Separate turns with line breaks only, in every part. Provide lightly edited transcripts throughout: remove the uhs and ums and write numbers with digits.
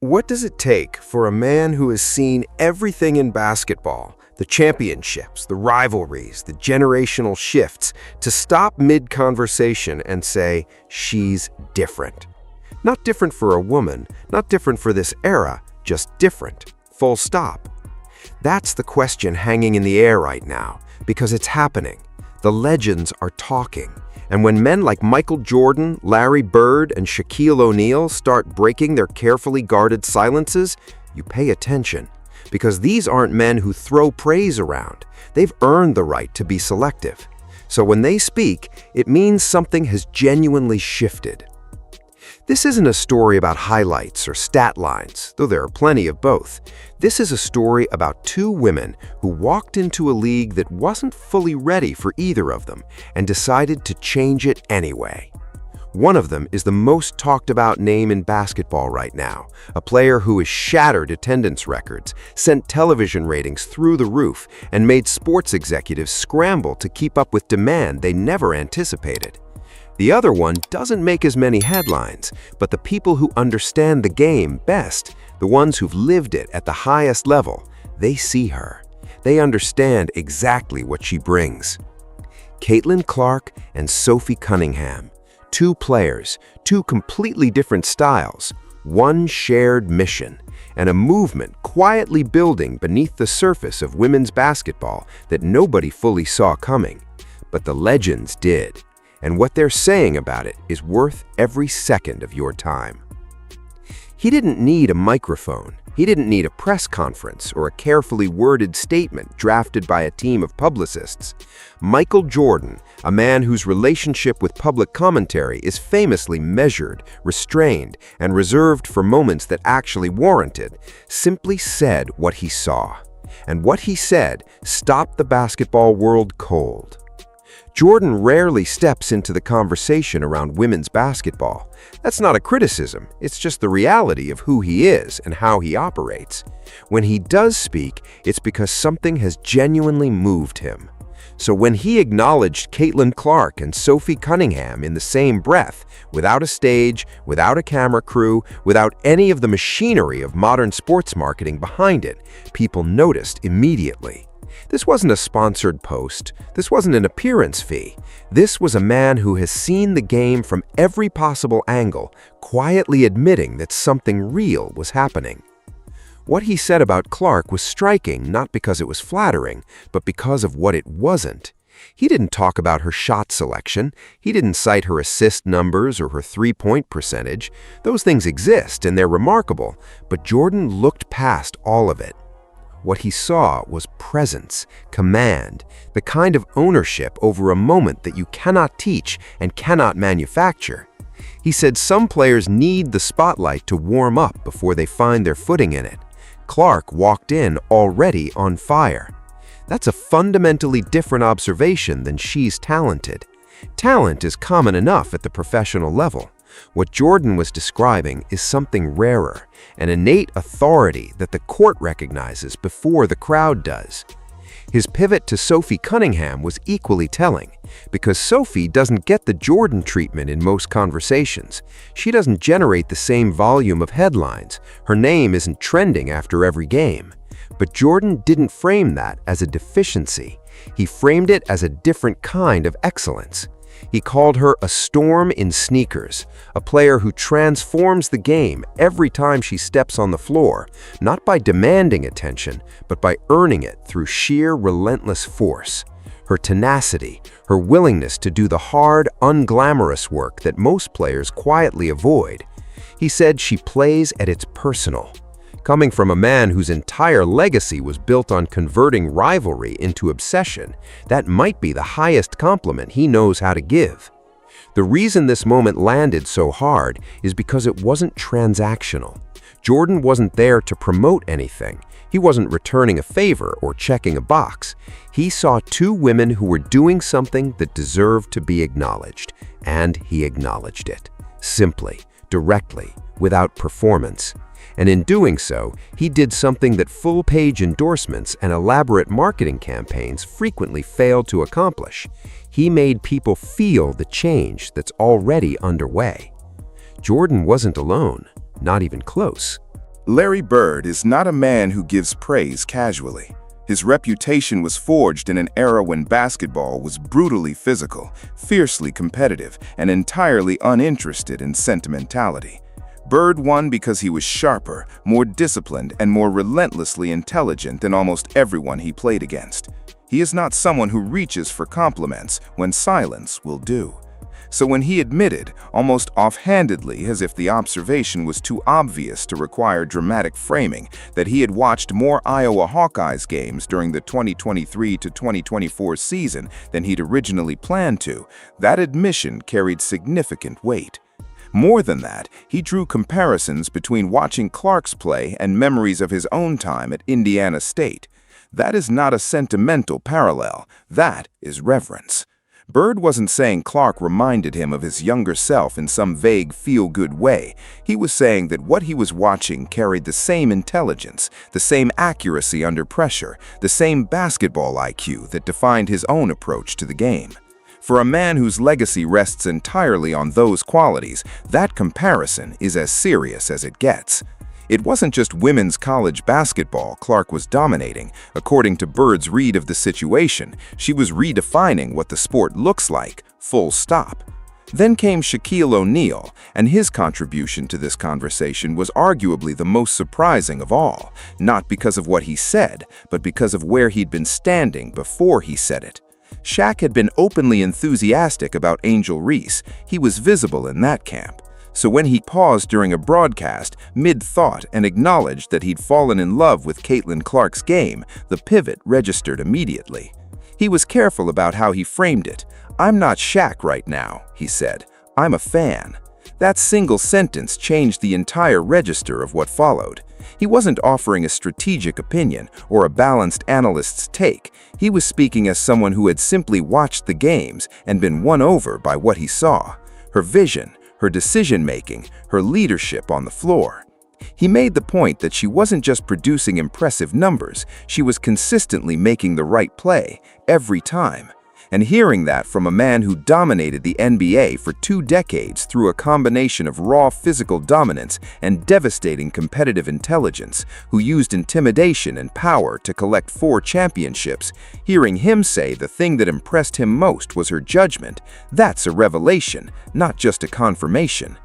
What does it take for a man who has seen everything in basketball, the championships, the rivalries, the generational shifts, to stop mid-conversation and say, she's different? Not different for a woman, not different for this era, just different. Full stop. That's the question hanging in the air right now, because it's happening. The legends are talking. And when men like Michael Jordan, Larry Bird, and Shaquille O'Neal start breaking their carefully guarded silences, you pay attention. Because these aren't men who throw praise around. They've earned the right to be selective. So when they speak, it means something has genuinely shifted. This isn't a story about highlights or stat lines, though there are plenty of both. This is a story about two women who walked into a league that wasn't fully ready for either of them and decided to change it anyway. One of them is the most talked about name in basketball right now, a player who has shattered attendance records, sent television ratings through the roof, and made sports executives scramble to keep up with demand they never anticipated. The other one doesn't make as many headlines, but the people who understand the game best, the ones who've lived it at the highest level, they see her. They understand exactly what she brings. Caitlin Clark and Sophie Cunningham. Two players, two completely different styles, one shared mission, and a movement quietly building beneath the surface of women's basketball that nobody fully saw coming. But the legends did. And what they're saying about it is worth every second of your time. He didn't need a microphone. He didn't need a press conference or a carefully worded statement drafted by a team of publicists. Michael Jordan, a man whose relationship with public commentary is famously measured, restrained, and reserved for moments that actually warranted, simply said what he saw. And what he said stopped the basketball world cold. Jordan rarely steps into the conversation around women's basketball. That's not a criticism, it's just the reality of who he is and how he operates. When he does speak, it's because something has genuinely moved him. So when he acknowledged Caitlin Clark and Sophie Cunningham in the same breath, without a stage, without a camera crew, without any of the machinery of modern sports marketing behind it, people noticed immediately. This wasn't a sponsored post. This wasn't an appearance fee. This was a man who has seen the game from every possible angle, quietly admitting that something real was happening. What he said about Clark was striking not because it was flattering, but because of what it wasn't. He didn't talk about her shot selection. He didn't cite her assist numbers or her three-point percentage. Those things exist and they're remarkable, but Jordan looked past all of it. What he saw was presence, command, the kind of ownership over a moment that you cannot teach and cannot manufacture. He said some players need the spotlight to warm up before they find their footing in it. Clark walked in already on fire. That's a fundamentally different observation than she's talented. Talent is common enough at the professional level. What Jordan was describing is something rarer, an innate authority that the court recognizes before the crowd does. His pivot to Sophie Cunningham was equally telling, because Sophie doesn't get the Jordan treatment in most conversations. She doesn't generate the same volume of headlines. Her name isn't trending after every game. But Jordan didn't frame that as a deficiency. He framed it as a different kind of excellence. He called her a storm in sneakers, a player who transforms the game every time she steps on the floor, not by demanding attention, but by earning it through sheer relentless force. Her tenacity, her willingness to do the hard, unglamorous work that most players quietly avoid. He said she plays at its personal. Coming from a man whose entire legacy was built on converting rivalry into obsession, that might be the highest compliment he knows how to give. The reason this moment landed so hard is because it wasn't transactional. Jordan wasn't there to promote anything. He wasn't returning a favor or checking a box. He saw two women who were doing something that deserved to be acknowledged, and he acknowledged it. Simply, directly, without performance. And in doing so, he did something that full-page endorsements and elaborate marketing campaigns frequently fail to accomplish. He made people feel the change that's already underway. Jordan wasn't alone, not even close.
Larry Bird is not a man who gives praise casually. His reputation was forged in an era when basketball was brutally physical, fiercely competitive, and entirely uninterested in sentimentality. Bird won because he was sharper, more disciplined, and more relentlessly intelligent than almost everyone he played against. He is not someone who reaches for compliments when silence will do. So when he admitted, almost offhandedly as if the observation was too obvious to require dramatic framing, that he had watched more Iowa Hawkeyes games during the 2023 to 2024 season than he'd originally planned to, that admission carried significant weight. More than that, he drew comparisons between watching Clark's play and memories of his own time at Indiana State. That is not a sentimental parallel, that is reverence. Bird wasn't saying Clark reminded him of his younger self in some vague feel-good way. He was saying that what he was watching carried the same intelligence, the same accuracy under pressure, the same basketball IQ that defined his own approach to the game. For a man whose legacy rests entirely on those qualities, that comparison is as serious as it gets. It wasn't just women's college basketball Clark was dominating. According to Bird's read of the situation, she was redefining what the sport looks like, full stop. Then came Shaquille O'Neal, and his contribution to this conversation was arguably the most surprising of all, not because of what he said, but because of where he'd been standing before he said it. Shaq had been openly enthusiastic about Angel Reese. He was visible in that camp. So when he paused during a broadcast, mid-thought, and acknowledged that he'd fallen in love with Caitlin Clark's game, the pivot registered immediately. He was careful about how he framed it. "I'm not Shaq right now," he said. "I'm a fan." That single sentence changed the entire register of what followed. He wasn't offering a strategic opinion or a balanced analyst's take. He was speaking as someone who had simply watched the games and been won over by what he saw. Her vision, her decision-making, her leadership on the floor. He made the point that she wasn't just producing impressive numbers, she was consistently making the right play, every time. And hearing that from a man who dominated the NBA for 2 decades through a combination of raw physical dominance and devastating competitive intelligence, who used intimidation and power to collect 4 championships, hearing him say the thing that impressed him most was her judgment, that's a revelation, not just a confirmation.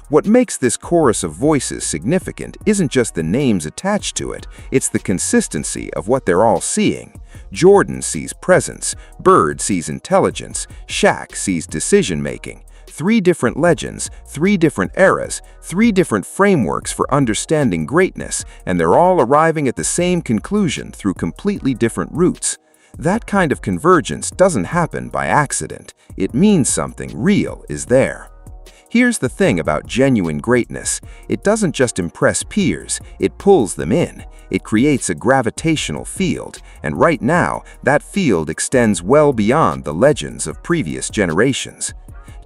What makes this chorus of voices significant isn't just the names attached to it, it's the consistency of what they're all seeing. Jordan sees presence, Bird sees intelligence, Shaq sees decision-making. 3 different legends, 3 different eras, 3 different frameworks for understanding greatness, and they're all arriving at the same conclusion through completely different routes. That kind of convergence doesn't happen by accident. It means something real is there. Here's the thing about genuine greatness. It doesn't just impress peers, it pulls them in. It creates a gravitational field, and right now, that field extends well beyond the legends of previous generations.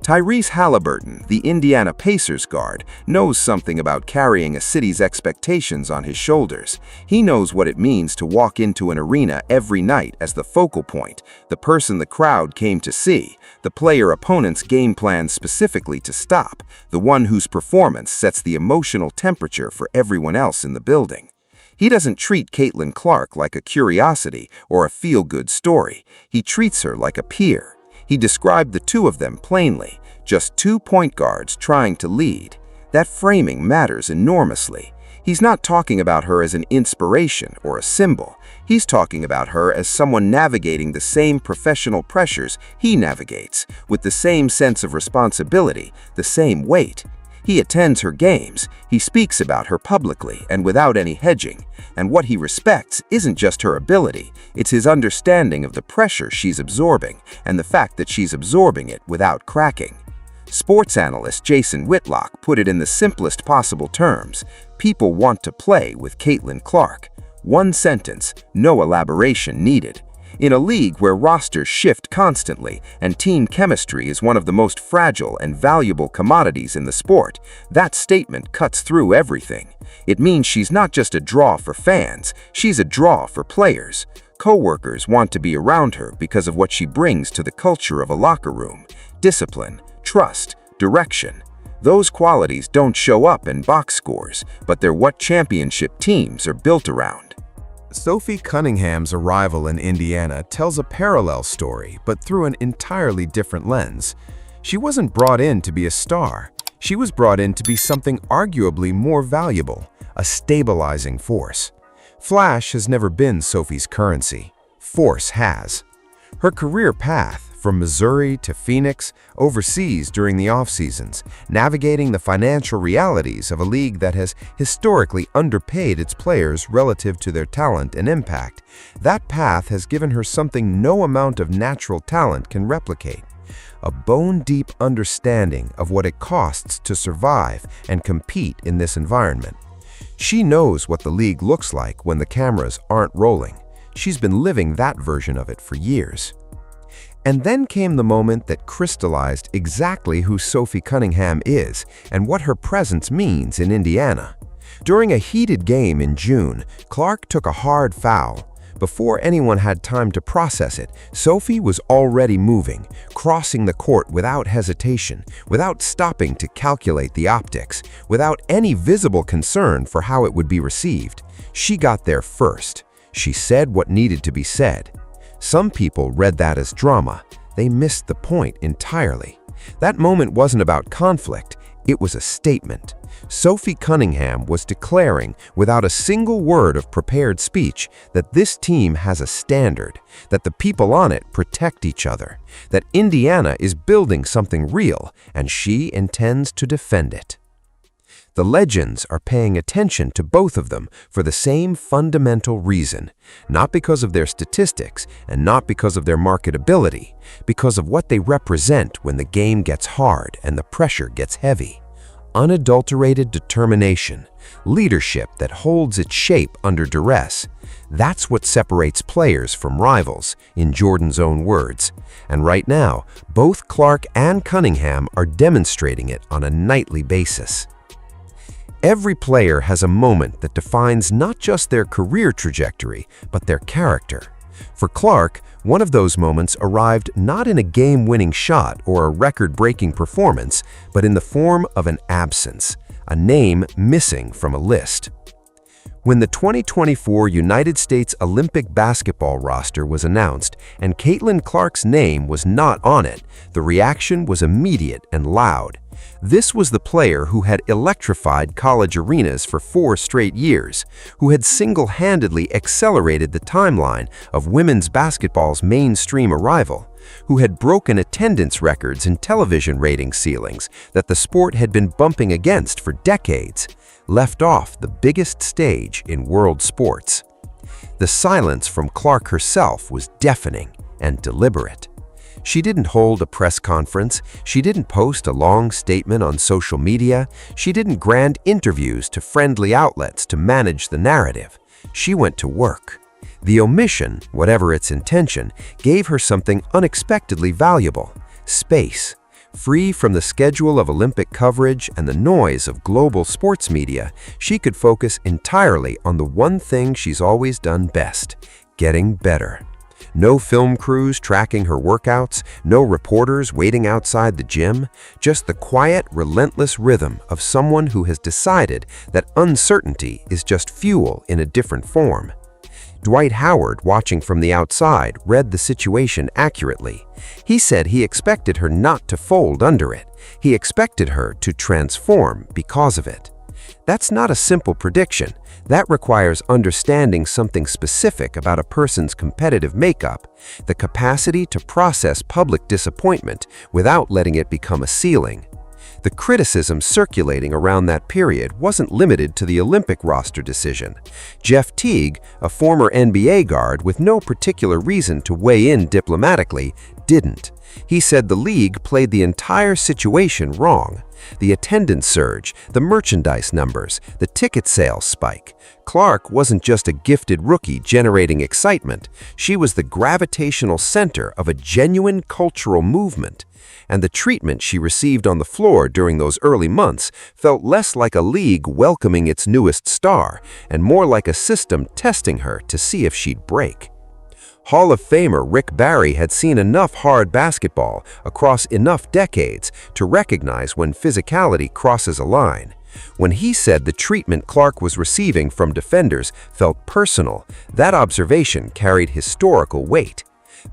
Tyrese Halliburton, the Indiana Pacers guard, knows something about carrying a city's expectations on his shoulders. He knows what it means to walk into an arena every night as the focal point, the person the crowd came to see, the player opponent's game plan specifically to stop, the one whose performance sets the emotional temperature for everyone else in the building. He doesn't treat Caitlin Clark like a curiosity or a feel-good story. He treats her like a peer. He described the 2 of them plainly, just 2 point guards trying to lead. That framing matters enormously. He's not talking about her as an inspiration or a symbol. He's talking about her as someone navigating the same professional pressures he navigates, with the same sense of responsibility, the same weight. He attends her games, he speaks about her publicly and without any hedging, and what he respects isn't just her ability, it's his understanding of the pressure she's absorbing and the fact that she's absorbing it without cracking. Sports analyst Jason Whitlock put it in the simplest possible terms: people want to play with Caitlin Clark. One sentence, no elaboration needed. In a league where rosters shift constantly and team chemistry is one of the most fragile and valuable commodities in the sport, that statement cuts through everything. It means she's not just a draw for fans, she's a draw for players. Coworkers want to be around her because of what she brings to the culture of a locker room: discipline, trust, direction. Those qualities don't show up in box scores, but they're what championship teams are built around.
Sophie Cunningham's arrival in Indiana tells a parallel story, but through an entirely different lens. She wasn't brought in to be a star. She was brought in to be something arguably more valuable, a stabilizing force. Flash has never been Sophie's currency. Force has. Her career path, from Missouri to Phoenix, overseas during the off-seasons, navigating the financial realities of a league that has historically underpaid its players relative to their talent and impact, that path has given her something no amount of natural talent can replicate. A bone-deep understanding of what it costs to survive and compete in this environment. She knows what the league looks like when the cameras aren't rolling. She's been living that version of it for years. And then came the moment that crystallized exactly who Sophie Cunningham is and what her presence means in Indiana. During a heated game in June, Clark took a hard foul. Before anyone had time to process it, Sophie was already moving, crossing the court without hesitation, without stopping to calculate the optics, without any visible concern for how it would be received. She got there first. She said what needed to be said. Some people read that as drama. They missed the point entirely. That moment wasn't about conflict. It was a statement. Sophie Cunningham was declaring, without a single word of prepared speech, that this team has a standard, that the people on it protect each other, that Indiana is building something real, and she intends to defend it. The legends are paying attention to both of them for the same fundamental reason, not because of their statistics and not because of their marketability, because of what they represent when the game gets hard and the pressure gets heavy. Unadulterated determination, leadership that holds its shape under duress. That's what separates players from rivals, in Jordan's own words. And right now, both Clark and Cunningham are demonstrating it on a nightly basis. Every player has a moment that defines not just their career trajectory, but their character. For Clark, one of those moments arrived not in a game-winning shot or a record-breaking performance, but in the form of an absence, a name missing from a list. When the 2024 United States Olympic basketball roster was announced and Caitlin Clark's name was not on it, the reaction was immediate and loud. This was the player who had electrified college arenas for 4 straight years, who had single-handedly accelerated the timeline of women's basketball's mainstream arrival, who had broken attendance records and television rating ceilings that the sport had been bumping against for decades, left off the biggest stage in world sports. The silence from Clark herself was deafening and deliberate. She didn't hold a press conference, she didn't post a long statement on social media, she didn't grant interviews to friendly outlets to manage the narrative. She went to work. The omission, whatever its intention, gave her something unexpectedly valuable: space. Free from the schedule of Olympic coverage and the noise of global sports media, she could focus entirely on the one thing she's always done best: getting better. No film crews tracking her workouts, no reporters waiting outside the gym, just the quiet, relentless rhythm of someone who has decided that uncertainty is just fuel in a different form. Dwight Howard, watching from the outside, read the situation accurately. He said he expected her not to fold under it. He expected her to transform because of it. That's not a simple prediction. That requires understanding something specific about a person's competitive makeup, the capacity to process public disappointment without letting it become a ceiling. The criticism circulating around that period wasn't limited to the Olympic roster decision. Jeff Teague, a former NBA guard with no particular reason to weigh in diplomatically, didn't. He said the league played the entire situation wrong. The attendance surge, the merchandise numbers, the ticket sales spike. Clark wasn't just a gifted rookie generating excitement. She was the gravitational center of a genuine cultural movement. And the treatment she received on the floor during those early months felt less like a league welcoming its newest star and more like a system testing her to see if she'd break.
Hall of Famer Rick Barry had seen enough hard basketball across enough decades to recognize when physicality crosses a line. When he said the treatment Clark was receiving from defenders felt personal, that observation carried historical weight.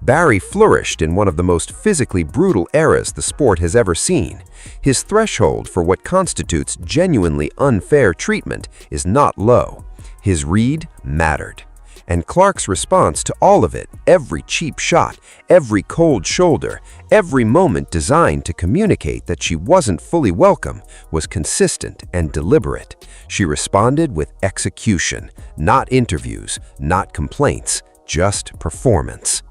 Barry flourished in one of the most physically brutal eras the sport has ever seen. His threshold for what constitutes genuinely unfair treatment is not low. His read mattered. And Clark's response to all of it, every cheap shot, every cold shoulder, every moment designed to communicate that she wasn't fully welcome, was consistent and deliberate. She responded with execution, not interviews, not complaints, just performance.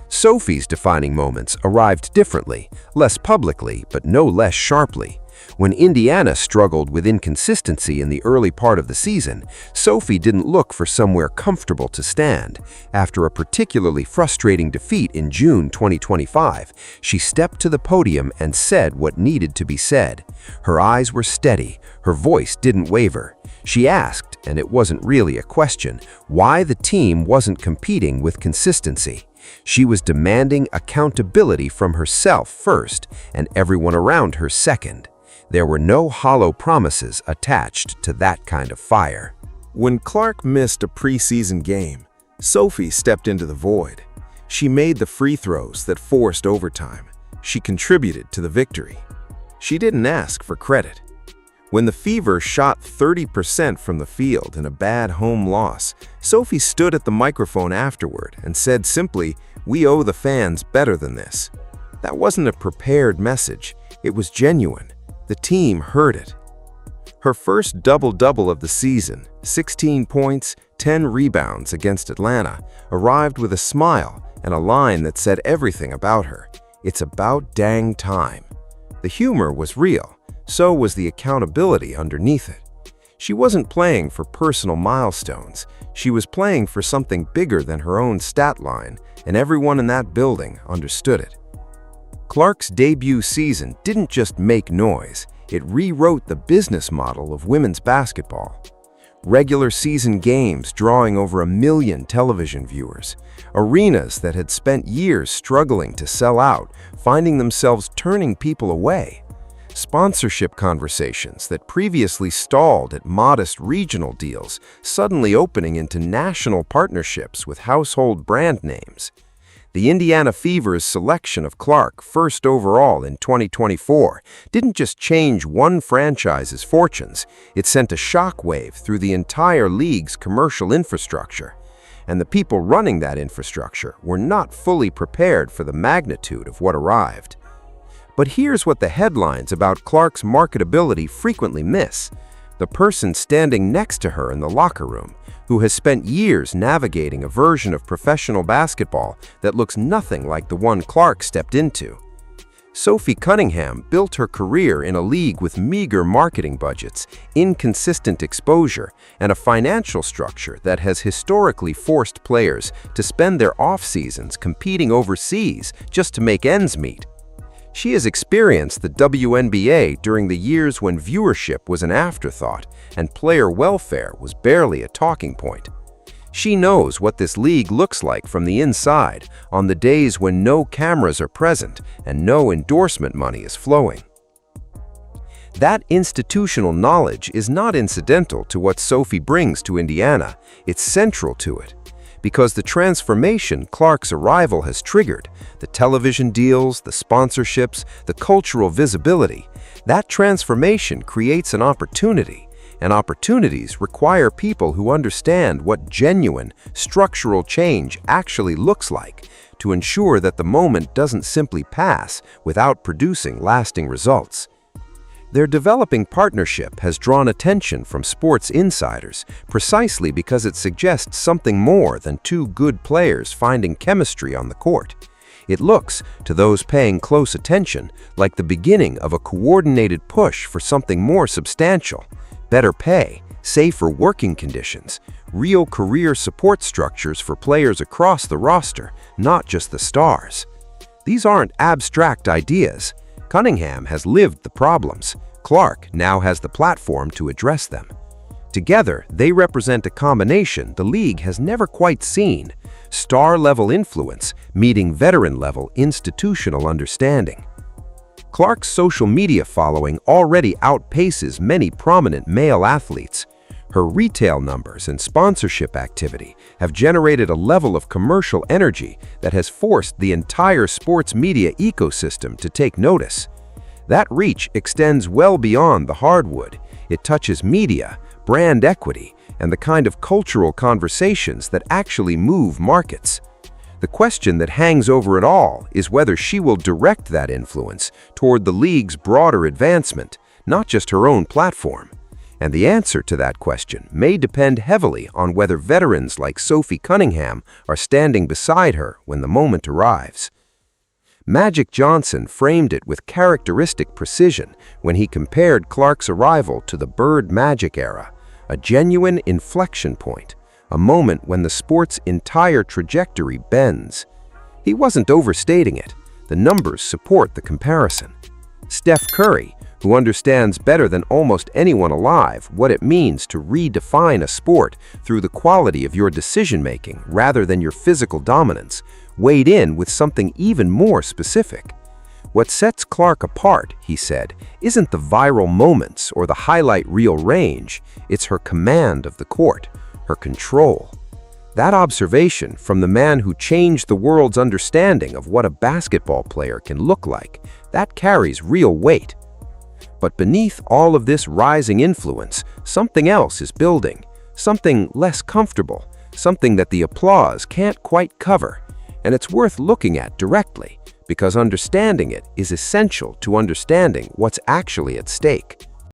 Sophie's defining moments arrived differently, less publicly, but no less sharply. When Indiana struggled with inconsistency in the early part of the season, Sophie didn't look for somewhere comfortable to stand. After a particularly frustrating defeat in June 2025, she stepped to the podium and said what needed to be said. Her eyes were steady, her voice didn't waver. She asked, and it wasn't really a question, why the team wasn't competing with consistency. She was demanding accountability from herself first and everyone around her second. There were no hollow promises attached to that kind of fire.
When Clark missed a preseason game, Sophie stepped into the void. She made the free throws that forced overtime. She contributed to the victory. She didn't ask for credit. When the Fever shot 30% from the field in a bad home loss, Sophie stood at the microphone afterward and said simply, "We owe the fans better than this." That wasn't a prepared message. It was genuine. The team heard it. Her first double-double of the season, 16 points, 10 rebounds against Atlanta, arrived with a smile and a line that said everything about her. It's about dang time. The humor was real, so was the accountability underneath it. She wasn't playing for personal milestones. She was playing for something bigger than her own stat line, and everyone in that building understood it. Clark's debut season didn't just make noise, it rewrote the business model of women's basketball. Regular season games drawing over 1 million television viewers, arenas that had spent years struggling to sell out, finding themselves turning people away. Sponsorship conversations that previously stalled at modest regional deals, suddenly opening into national partnerships with household brand names. The Indiana Fever's selection of Clark first overall in 2024 didn't just change one franchise's fortunes, it sent a shockwave through the entire league's commercial infrastructure. And the people running that infrastructure were not fully prepared for the magnitude of what arrived. But here's what the headlines about Clark's marketability frequently miss. The person standing next to her in the locker room, who has spent years navigating a version of professional basketball that looks nothing like the one Clark stepped into. Sophie Cunningham built her career in a league with meager marketing budgets, inconsistent exposure, and a financial structure that has historically forced players to spend their off-seasons competing overseas just to make ends meet. She has experienced the WNBA during the years when viewership was an afterthought and player welfare was barely a talking point. She knows what this league looks like from the inside on the days when no cameras are present and no endorsement money is flowing. That institutional knowledge is not incidental to what Sophie brings to Indiana, it's central to it. Because the transformation Clark's arrival has triggered, the television deals, the sponsorships, the cultural visibility, that transformation creates an opportunity, and opportunities require people who understand what genuine, structural change actually looks like to ensure that the moment doesn't simply pass without producing lasting results. Their developing partnership has drawn attention from sports insiders precisely because it suggests something more than two good players finding chemistry on the court. It looks, to those paying close attention, like the beginning of a coordinated push for something more substantial: better pay, safer working conditions, real career support structures for players across the roster, not just the stars. These aren't abstract ideas. Cunningham has lived the problems. Clark now has the platform to address them.
Together, they represent a combination the league has never quite seen: star-level influence meeting veteran-level institutional understanding. Clark's social media following already outpaces many prominent male athletes. Her retail numbers and sponsorship activity have generated a level of commercial energy that has forced the entire sports media ecosystem to take notice. That reach extends well beyond the hardwood. It touches media, brand equity, and the kind of cultural conversations that actually move markets. The question that hangs over it all is whether she will direct that influence toward the league's broader advancement, not just her own platform. And the answer to that question may depend heavily on whether veterans like Sophie Cunningham are standing beside her when the moment arrives. Magic Johnson framed it with characteristic precision when he compared Clark's arrival to the Bird Magic era, a genuine inflection point, a moment when the sport's entire trajectory bends. He wasn't overstating it. The numbers support the comparison. Steph Curry, who understands better than almost anyone alive what it means to redefine a sport through the quality of your decision-making rather than your physical dominance, weighed in with something even more specific. What sets Clark apart, he said, isn't the viral moments or the highlight reel range, it's her command of the court, her control. That observation from the man who changed the world's understanding of what a basketball player can look like, that carries real weight. But beneath all of this rising influence, something else is building, something less comfortable, something that the applause can't quite cover. And it's worth looking at directly, because understanding it is essential to understanding what's actually at stake.